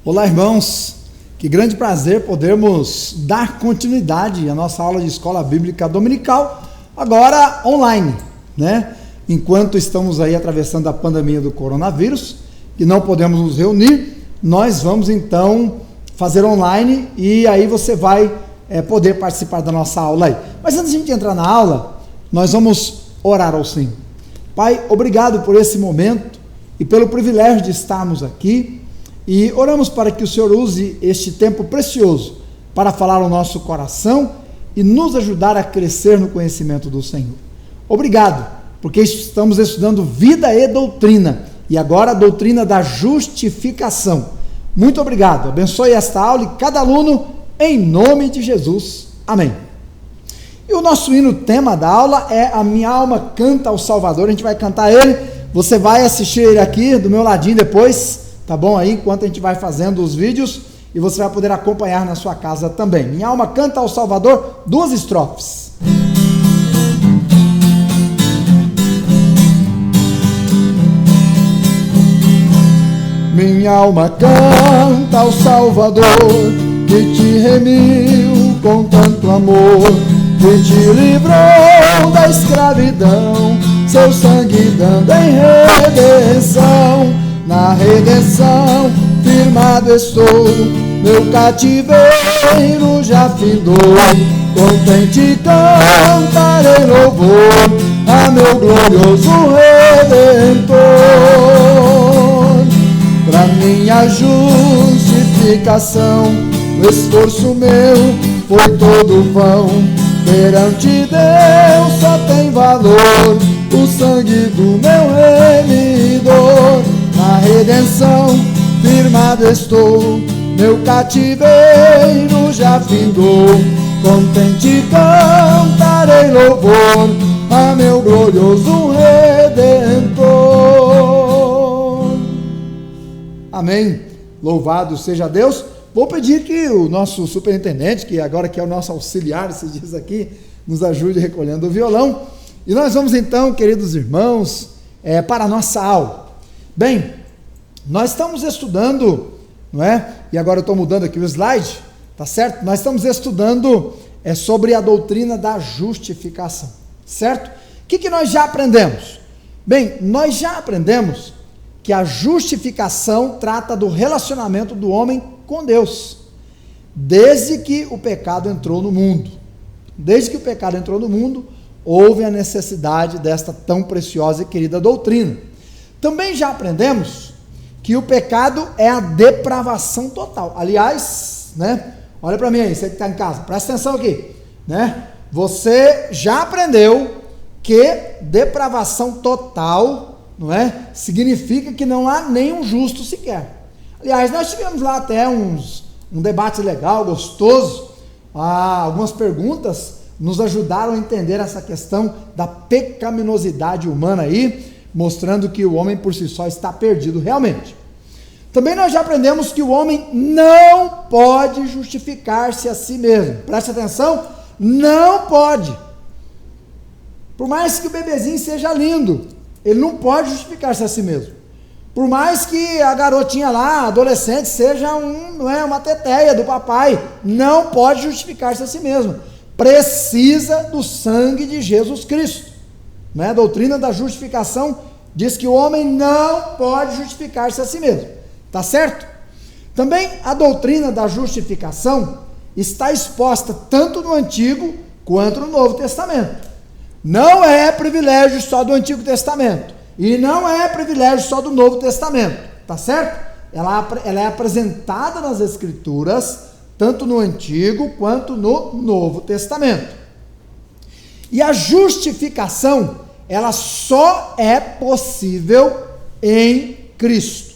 Olá, irmãos, que grande prazer podermos dar continuidade à nossa aula de Escola Bíblica Dominical, agora online, né? Enquanto estamos aí atravessando a pandemia do coronavírus, e não podemos nos reunir, nós vamos então fazer online e aí você vai poder participar da nossa aula aí. Mas antes de a gente entrar na aula, nós vamos orar ao Senhor. Pai, obrigado por esse momento e pelo privilégio de estarmos aqui. E oramos para que o Senhor use este tempo precioso para falar ao nosso coração e nos ajudar a crescer no conhecimento do Senhor. Obrigado, porque estamos estudando vida e doutrina, e agora a doutrina da justificação. Muito obrigado, abençoe esta aula e cada aluno, em nome de Jesus. Amém. E o nosso hino tema da aula é A Minha Alma Canta ao Salvador. A gente vai cantar ele, você vai assistir ele aqui do meu ladinho depois, tá bom aí, enquanto a gente vai fazendo os vídeos, e você vai poder acompanhar na sua casa também. Minha alma canta ao Salvador, 2 estrofes. Minha alma canta ao Salvador, que te remiu com tanto amor, que te livrou da escravidão, seu sangue dando em redenção. Na redenção firmado estou, meu cativeiro já findou, contente cantarei louvor a meu glorioso Redentor. Pra minha justificação, o esforço meu foi todo vão, perante Deus só tem valor o sangue do meu remidor. Na redenção firmado estou, meu cativeiro já findou, contente cantarei louvor a meu glorioso Redentor. Amém. Louvado seja Deus. Vou pedir que o nosso superintendente, que agora que é o nosso auxiliar esses dias aqui, nos ajude recolhendo o violão. E nós vamos então, queridos irmãos, para a nossa aula. Bem, nós estamos estudando, não é? E agora eu estou mudando aqui o slide, tá certo? Nós estamos estudando sobre a doutrina da justificação, certo? O que nós já aprendemos? Bem, nós já aprendemos que a justificação trata do relacionamento do homem com Deus, desde que o pecado entrou no mundo. Desde que o pecado entrou no mundo, houve a necessidade desta tão preciosa e querida doutrina. Também já aprendemos que o pecado é a depravação total. Aliás, né? Olha para mim aí, você que está em casa, presta atenção aqui, né? Você já aprendeu que depravação total, não é? Significa que não há nenhum justo sequer. Aliás, nós tivemos lá até um debate legal, gostoso. Algumas perguntas nos ajudaram a entender essa questão da pecaminosidade humana aí, mostrando que o homem por si só está perdido realmente. Também nós já aprendemos que o homem não pode justificar-se a si mesmo. Preste atenção, não pode. Por mais que o bebezinho seja lindo, ele não pode justificar-se a si mesmo. Por mais que a garotinha lá, adolescente, seja uma teteia do papai, não pode justificar-se a si mesmo. Precisa do sangue de Jesus Cristo. Né? A doutrina da justificação diz que o homem não pode justificar-se a si mesmo, tá certo? Também a doutrina da justificação está exposta tanto no Antigo quanto no Novo Testamento. Não é privilégio só do Antigo Testamento e não é privilégio só do Novo Testamento, tá certo? Ela é apresentada nas Escrituras tanto no Antigo quanto no Novo Testamento. E a justificação, ela só é possível em Cristo.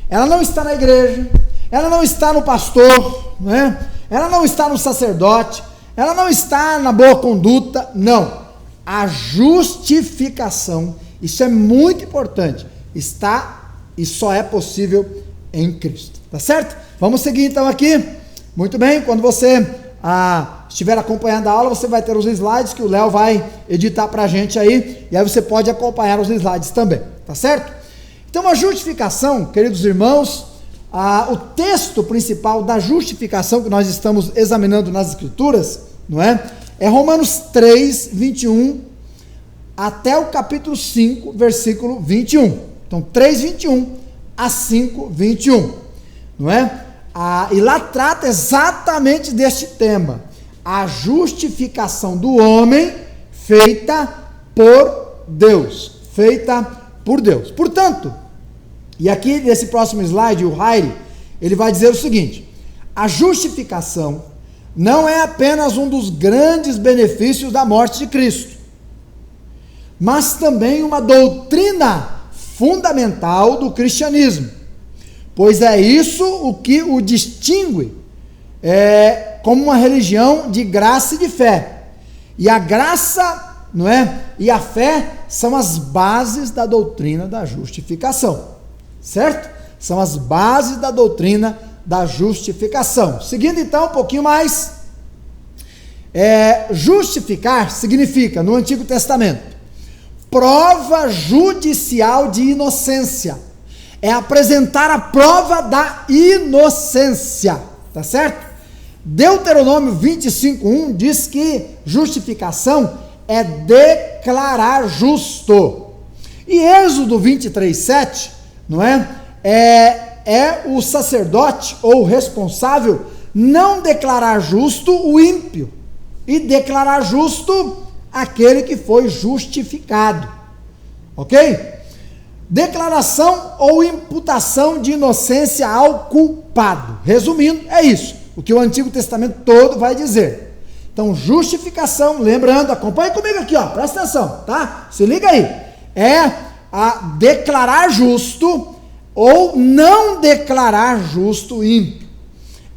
Ela não está na igreja, ela não está no pastor, né? Ela não está no sacerdote, ela não está na boa conduta, não. A justificação, isso é muito importante, está e só é possível em Cristo, tá certo? Vamos seguir então aqui. Muito bem, quando você estiver acompanhando a aula, você vai ter os slides que o Léo vai editar para a gente aí, e aí você pode acompanhar os slides também, tá certo? Então a justificação, queridos irmãos, o texto principal da justificação que nós estamos examinando nas Escrituras, não é? É Romanos 3, 21, até o capítulo 5, versículo 21. Então, 3, 21 a 5, 21, não é? E lá trata exatamente deste tema, a justificação do homem feita por Deus, Portanto, e aqui nesse próximo slide, o Haile, ele vai dizer o seguinte: a justificação não é apenas um dos grandes benefícios da morte de Cristo, mas também uma doutrina fundamental do cristianismo, pois é isso o que o distingue como uma religião de graça e de fé. E a graça, não é? E a fé são as bases da doutrina da justificação, certo? São as bases da doutrina da justificação. Seguindo então um pouquinho mais, justificar significa, no Antigo Testamento, prova judicial de inocência. É apresentar a prova da inocência, tá certo? Deuteronômio 25:1 diz que justificação é declarar justo. E Êxodo 23:7, não é? É o sacerdote ou o responsável não declarar justo o ímpio e declarar justo aquele que foi justificado. Ok? Declaração ou imputação de inocência ao culpado. Resumindo, é isso, o que o Antigo Testamento todo vai dizer. Então, justificação, lembrando, acompanhe comigo aqui, ó, presta atenção, tá? Se liga aí. É a declarar justo ou não declarar justo o ímpio.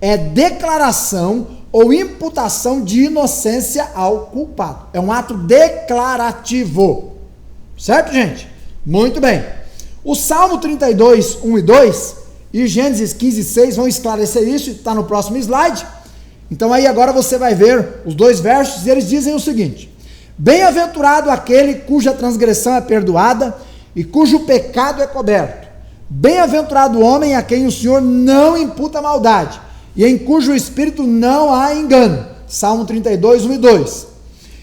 É declaração ou imputação de inocência ao culpado. É um ato declarativo. Certo, gente? Muito bem. O Salmo 32, 1 e 2 e Gênesis 15, 6 vão esclarecer isso, está no próximo slide. Então aí agora você vai ver os dois versos e eles dizem o seguinte: bem-aventurado aquele cuja transgressão é perdoada e cujo pecado é coberto. Bem-aventurado o homem a quem o Senhor não imputa maldade e em cujo espírito não há engano. Salmo 32, 1 e 2.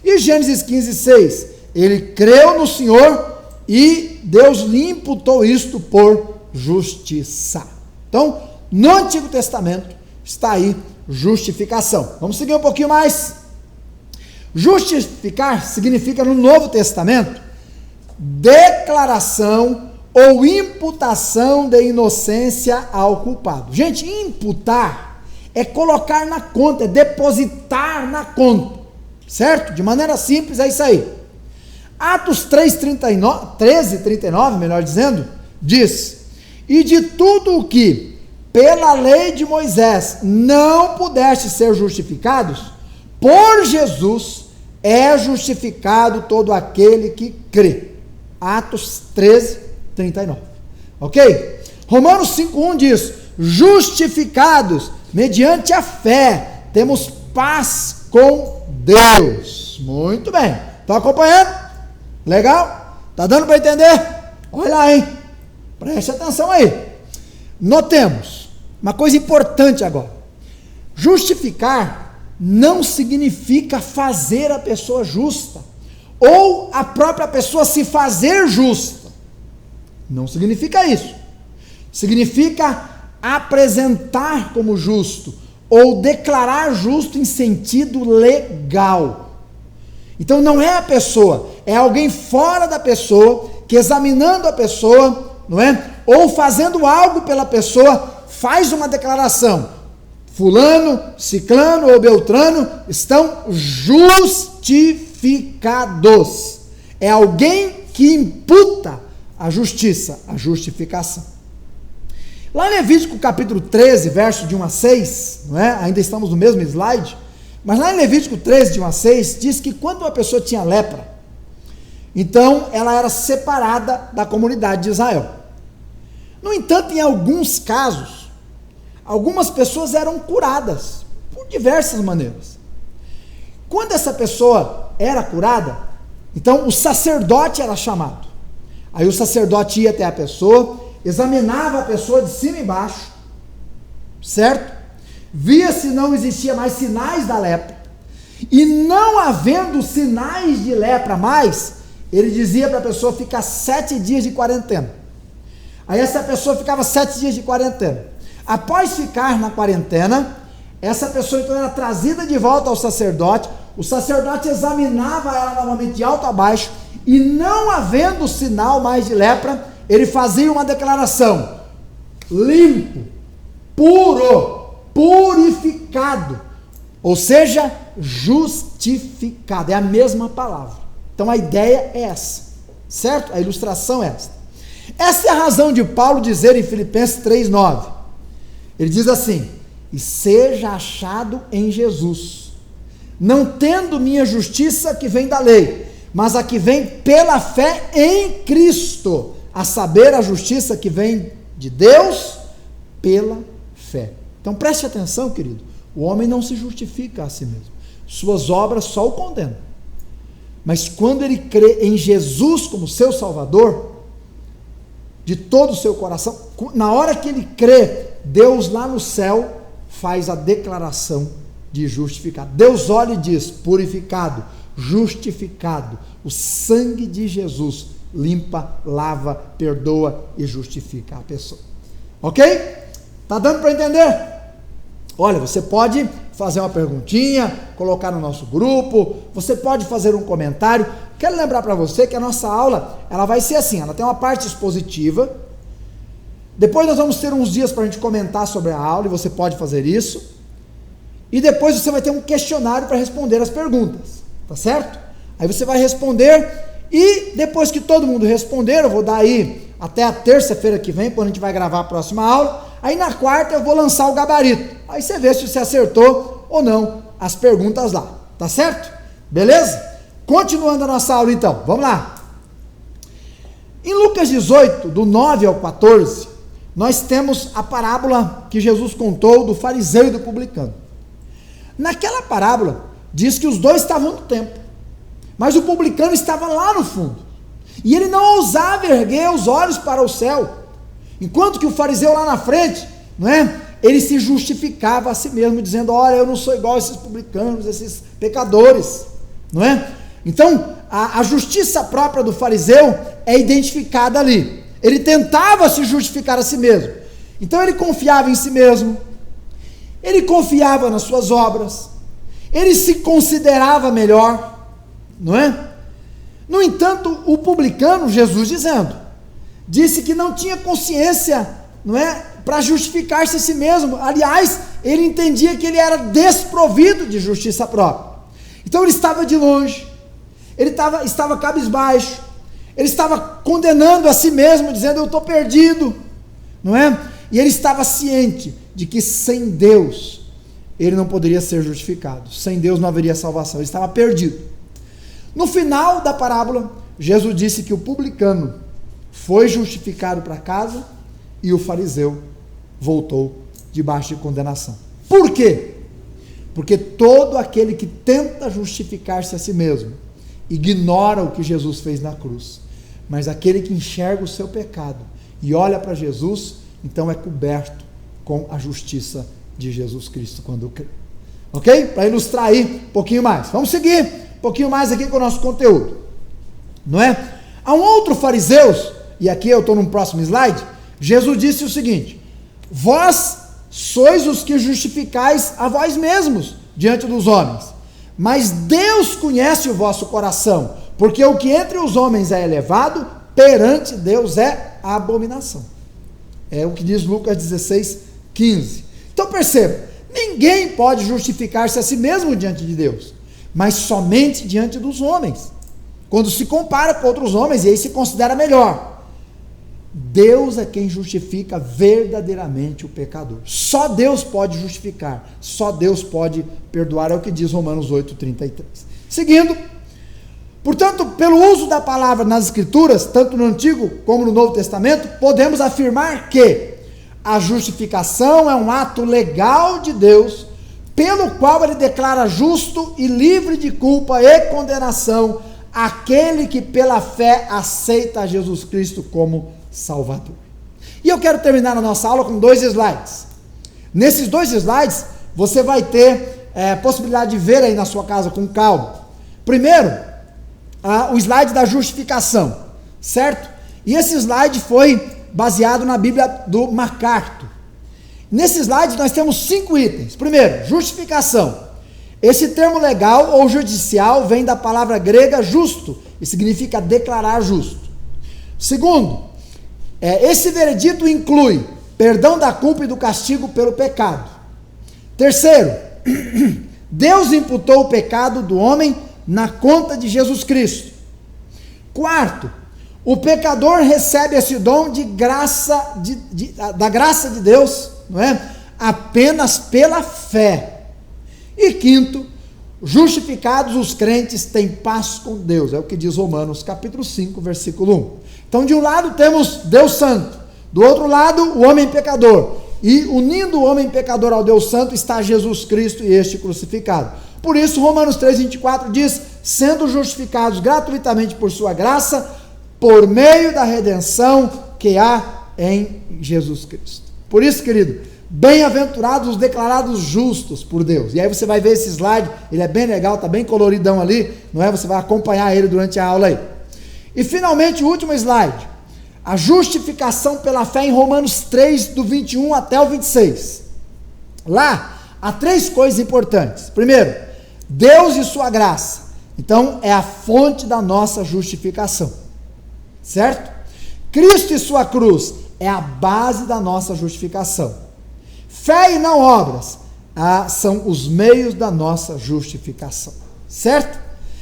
E Gênesis 15, 6, ele creu no Senhor e Deus lhe imputou isto por justiça. Então, no Antigo Testamento está aí justificação. Vamos seguir um pouquinho mais. Justificar significa no Novo Testamento declaração ou imputação de inocência ao culpado. Gente, imputar é colocar na conta, é depositar na conta, certo? De maneira simples é isso aí. Atos 13:39, melhor dizendo, diz: e de tudo o que pela lei de Moisés não pudeste ser justificados, por Jesus é justificado todo aquele que crê. Atos 13:39. Ok? Romanos 5:1 diz: justificados mediante a fé, temos paz com Deus. Muito bem. Estão acompanhando? Legal? Tá dando para entender? Olha lá, hein? Preste atenção aí. Notemos uma coisa importante agora. Justificar não significa fazer a pessoa justa ou a própria pessoa se fazer justa. Não significa isso. Significa apresentar como justo ou declarar justo em sentido legal. Então não é a pessoa, é alguém fora da pessoa que, examinando a pessoa, não é? Ou fazendo algo pela pessoa, faz uma declaração: fulano, ciclano ou beltrano estão justificados. É alguém que imputa a justiça, a justificação. Lá em Levítico capítulo 13, verso de 1 a 6, não é? Ainda estamos no mesmo slide, mas lá em Levítico 13, de 1 a 6, diz que quando uma pessoa tinha lepra, então ela era separada da comunidade de Israel. No entanto, em alguns casos, algumas pessoas eram curadas por diversas maneiras. Quando essa pessoa era curada, então o sacerdote era chamado. Aí o sacerdote ia até a pessoa, examinava a pessoa de cima e embaixo, certo? Via se não existia mais sinais da lepra, e não havendo sinais de lepra mais, ele dizia para a pessoa ficar 7 dias de quarentena. Aí essa pessoa ficava 7 dias de quarentena. Após ficar na quarentena, essa pessoa então era trazida de volta ao sacerdote, o sacerdote examinava ela novamente de alto a baixo, e não havendo sinal mais de lepra, ele fazia uma declaração: limpo, puro, purificado, ou seja, justificado, é a mesma palavra. Então a ideia é essa, certo? A ilustração é esta. Essa é a razão de Paulo dizer em Filipenses 3,9, ele diz assim: e seja achado em Jesus, não tendo minha justiça que vem da lei, mas a que vem pela fé em Cristo, a saber, a justiça que vem de Deus pela fé. Então preste atenção, querido, o homem não se justifica a si mesmo, suas obras só o condenam, mas quando ele crê em Jesus como seu Salvador, de todo o seu coração, na hora que ele crê, Deus lá no céu faz a declaração de justificado. Deus olha e diz: purificado, justificado, o sangue de Jesus limpa, lava, perdoa e justifica a pessoa. Ok? Está dando para entender? Olha, você pode fazer uma perguntinha, colocar no nosso grupo, você pode fazer um comentário. Quero lembrar para você que a nossa aula, ela vai ser assim, ela tem uma parte expositiva, depois nós vamos ter uns dias para a gente comentar sobre a aula, e você pode fazer isso, e depois você vai ter um questionário para responder as perguntas, tá certo? Aí você vai responder, e depois que todo mundo responder, eu vou dar aí até a terça-feira que vem, quando a gente vai gravar a próxima aula, aí na quarta eu vou lançar o gabarito, aí você vê se você acertou ou não as perguntas lá, tá certo? Beleza? Continuando a nossa aula então, vamos lá. Em Lucas 18, do 9 ao 14, nós temos a parábola que Jesus contou do fariseu e do publicano. Naquela parábola, diz que os dois estavam no templo, mas o publicano estava lá no fundo, e ele não ousava erguer os olhos para o céu, enquanto que o fariseu lá na frente, não é? Ele se justificava a si mesmo, dizendo: olha, eu não sou igual a esses publicanos, esses pecadores, não é? Então, a justiça própria do fariseu é identificada ali. Ele tentava se justificar a si mesmo. Então ele confiava em si mesmo, ele confiava nas suas obras, ele se considerava melhor, não é? No entanto, o publicano, Jesus disse que não tinha consciência, não é, para justificar-se a si mesmo. Aliás, ele entendia que ele era desprovido de justiça própria. Então ele estava de longe, ele estava cabisbaixo, ele estava condenando a si mesmo, dizendo: eu estou perdido, não é? E ele estava ciente de que sem Deus ele não poderia ser justificado, sem Deus não haveria salvação, ele estava perdido. No final da parábola, Jesus disse que o publicano foi justificado para casa e o fariseu voltou debaixo de condenação. Por quê? Porque todo aquele que tenta justificar-se a si mesmo ignora o que Jesus fez na cruz, mas aquele que enxerga o seu pecado e olha para Jesus, então é coberto com a justiça de Jesus Cristo quando crê. Ok? Para ilustrar aí um pouquinho mais, vamos seguir um pouquinho mais aqui com o nosso conteúdo, não é? Há um outro fariseu, e aqui eu estou no próximo slide. Jesus disse o seguinte: vós sois os que justificais a vós mesmos diante dos homens, mas Deus conhece o vosso coração, porque o que entre os homens é elevado, perante Deus é abominação. É o que diz Lucas 16, 15. Então perceba, ninguém pode justificar-se a si mesmo diante de Deus, mas somente diante dos homens, quando se compara com outros homens, e aí se considera melhor. Deus é quem justifica verdadeiramente o pecador. Só Deus pode justificar, só Deus pode perdoar, é o que diz Romanos 8:33. Seguindo, portanto, pelo uso da palavra nas Escrituras, tanto no Antigo como no Novo Testamento, podemos afirmar que a justificação é um ato legal de Deus, pelo qual ele declara justo e livre de culpa e condenação aquele que pela fé aceita Jesus Cristo como Salvador. E eu quero terminar a nossa aula com 2 slides. Nesses 2 slides, você vai ter possibilidade de ver aí na sua casa com calma. Primeiro, o slide da justificação, certo? E esse slide foi baseado na Bíblia do MacArthur. Nesse slide nós temos 5 itens. Primeiro, justificação. Esse termo legal ou judicial vem da palavra grega justo, e significa declarar justo. Segundo, esse veredito inclui perdão da culpa e do castigo pelo pecado. Terceiro, Deus imputou o pecado do homem na conta de Jesus Cristo. Quarto, o pecador recebe esse dom de graça, da graça de Deus, não é? Apenas pela fé. E quinto, justificados os crentes têm paz com Deus, é o que diz Romanos capítulo 5, versículo 1. Então, de um lado temos Deus Santo, do outro lado o homem pecador, e unindo o homem pecador ao Deus Santo está Jesus Cristo e este crucificado. Por isso, Romanos 3,24 diz, sendo justificados gratuitamente por sua graça, por meio da redenção que há em Jesus Cristo. Por isso, querido, bem-aventurados os declarados justos por Deus. E aí você vai ver esse slide, ele é bem legal, está bem coloridão ali, não é? Você vai acompanhar ele durante a aula aí. E finalmente o último slide, a justificação pela fé em Romanos 3, do 21 até o 26. Lá, há 3 coisas importantes. Primeiro, Deus e sua graça. Então, é a fonte da nossa justificação. Certo? Cristo e sua cruz é a base da nossa justificação. Fé e não obras são os meios da nossa justificação. Certo?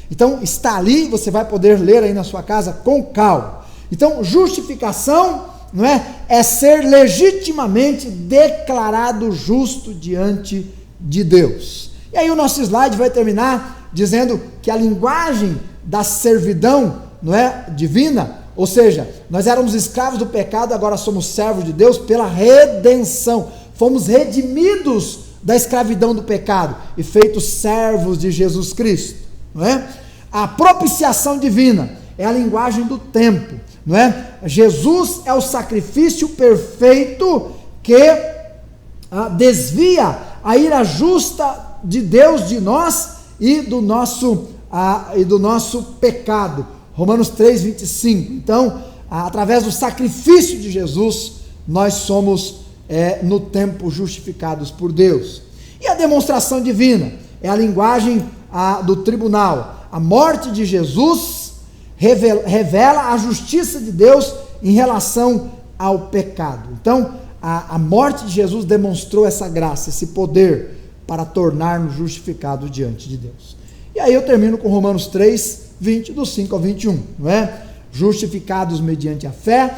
Então, está ali, você vai poder ler aí na sua casa com calma. Então, justificação, não é ser legitimamente declarado justo diante de Deus. E aí o nosso slide vai terminar dizendo que a linguagem da servidão, não é, divina, ou seja, nós éramos escravos do pecado, agora somos servos de Deus pela redenção. Fomos redimidos da escravidão do pecado e feitos servos de Jesus Cristo, não é? A propiciação divina é a linguagem do tempo, não é? Jesus é o sacrifício perfeito que desvia a ira justa de Deus de nós e do nosso pecado. Romanos 3, 25. Então, através do sacrifício de Jesus, nós somos no tempo justificados por Deus. E a demonstração divina é a linguagem do tribunal. A morte de Jesus revela a justiça de Deus em relação ao pecado. Então, a morte de Jesus demonstrou essa graça, esse poder para tornar-nos justificados diante de Deus. E aí eu termino com Romanos 3, 20, do 5 ao 21, não é? Justificados mediante a fé,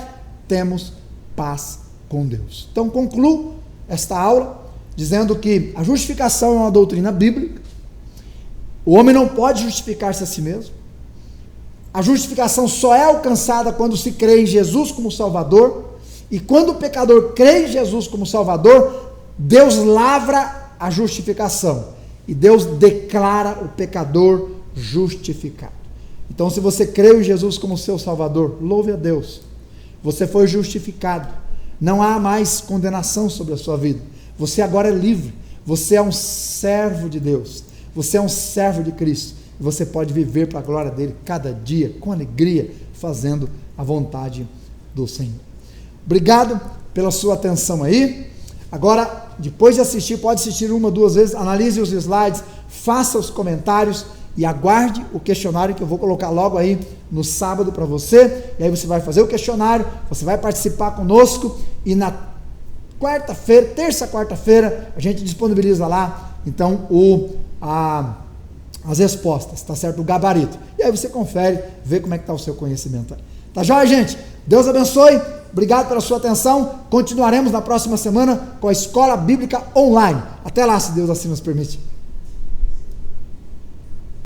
temos paz com Deus. Então concluo esta aula dizendo que a justificação é uma doutrina bíblica. O homem não pode justificar-se a si mesmo. A justificação só é alcançada quando se crê em Jesus como Salvador, e quando o pecador crê em Jesus como Salvador, Deus lavra a justificação, e Deus declara o pecador justificado. Então, se você crê em Jesus como seu Salvador, louve a Deus, você foi justificado, não há mais condenação sobre a sua vida, você agora é livre, você é um servo de Deus, você é um servo de Cristo, e você pode viver para a glória dele cada dia, com alegria, fazendo a vontade do Senhor. Obrigado pela sua atenção aí. Agora, depois de assistir, pode assistir 1 ou 2 vezes, analise os slides, faça os comentários e aguarde o questionário que eu vou colocar logo aí no sábado para você, e aí você vai fazer o questionário, você vai participar conosco, e na terça, quarta-feira, a gente disponibiliza lá, então, as respostas, tá certo? O gabarito. E aí você confere, vê como é que está o seu conhecimento aí. Tá joia, gente? Deus abençoe, obrigado pela sua atenção, continuaremos na próxima semana com a Escola Bíblica Online. Até lá, se Deus assim nos permite.